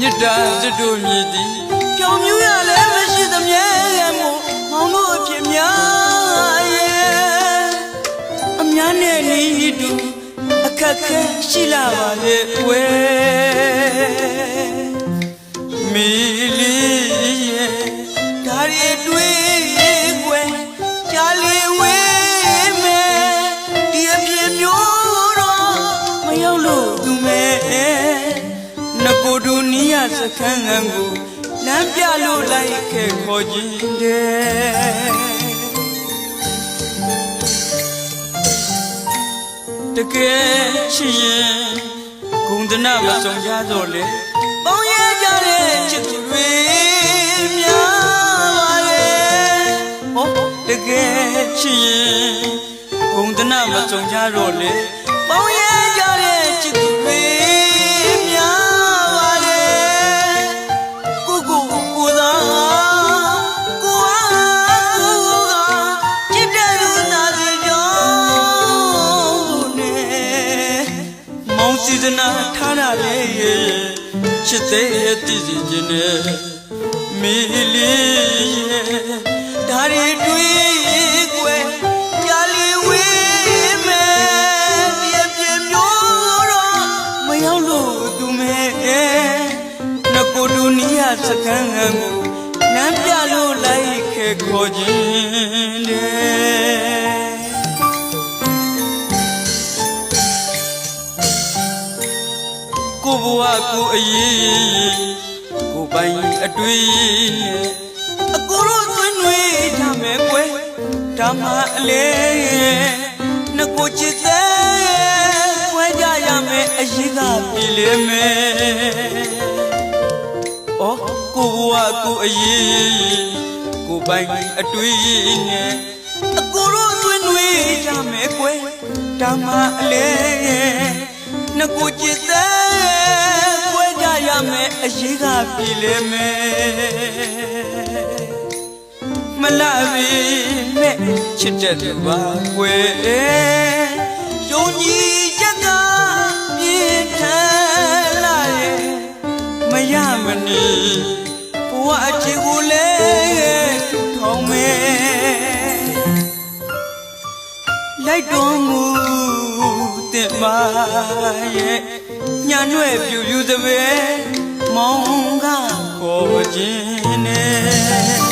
မြစ်တာစတို့မြည်သည်ပြောင်းမြူရလည်းမရှိသမျှမို့မောင်တို့အဖြစ်များရဲ့အများနဲ့နေတူအခက်ခဲရှိလာပါလေဝဲမီလီရဲ့ဒါရီတွေ့ွယ်ကြားလီဝဲမယ်ဒီအဖြစ်မျိုးတော့မရောက်လို့သူမဲနကိုဒူနီယာစခန်းငံကိုလမ်းပြလို့လိုက်ခဲ့ခေါ်ခြင်းတဲ့တကယ်ချစ်ရင်ဂုံတနာမဆုံးကြတော့လေပေါင်းရကြတဲ့ချစ်သူတွေများပါလေဟောတကယ်ချစ်ရင်ဂုံတနာမဆုံးကြတော့လေပေါင်းရကြတဲ့ချစ်သူတွေများပါလေကိုသာကိုချစ်တဲ့လူနာတွေကြောင့်နဲ့မောင်စီစနာထားတာလေချစ်တဲ့တည်စီခြင်းနဲ့မီလီရဲ့ဒါရီတွေ့ွယ်ကြာလီဝေးမယ်ဒီအပြင်းမျိုးတော့မရောက်လို့သူမဲနကိုဒူနီယာစခန်းကိုနမ်းပြလို့လိုက်ခဲ့ခေါ်ခြင်းတဲ့ကိုဘဝကိုအရေးကိုပိုင်အတွေ့နဲ့အကိုတို့သွင်းတွေးထားမယ်ကွယ်ဓမ္မအလေနကိုချစ်တဲ့ခွဲကြရမယ်အရေးကပြီလေမယ်ဩကိုဘဝကိုအရေးကိုပိုင်အတွေ့နဲ့အကိုတို့သွင်းတွေးထားမယ်ကွယ်ဓမ္မအလေနကိုချစ်တဲ့ရမယ်အရေးကပြီလေမယ်မလာပြီမဲ့ချစ်တဲ့သူပါကွယ်ယုံကြည်ချက်ကပြင်းထန်လာရဲ့မရမနေဘဝအချစ်ကိုလည်းထောင်းမယ်လိုက်တော်မူတဲ့မရဲ့ညာနှွဲ့ပြူပြူသပဲမောင်ကခေါ်ခြင်းနဲ့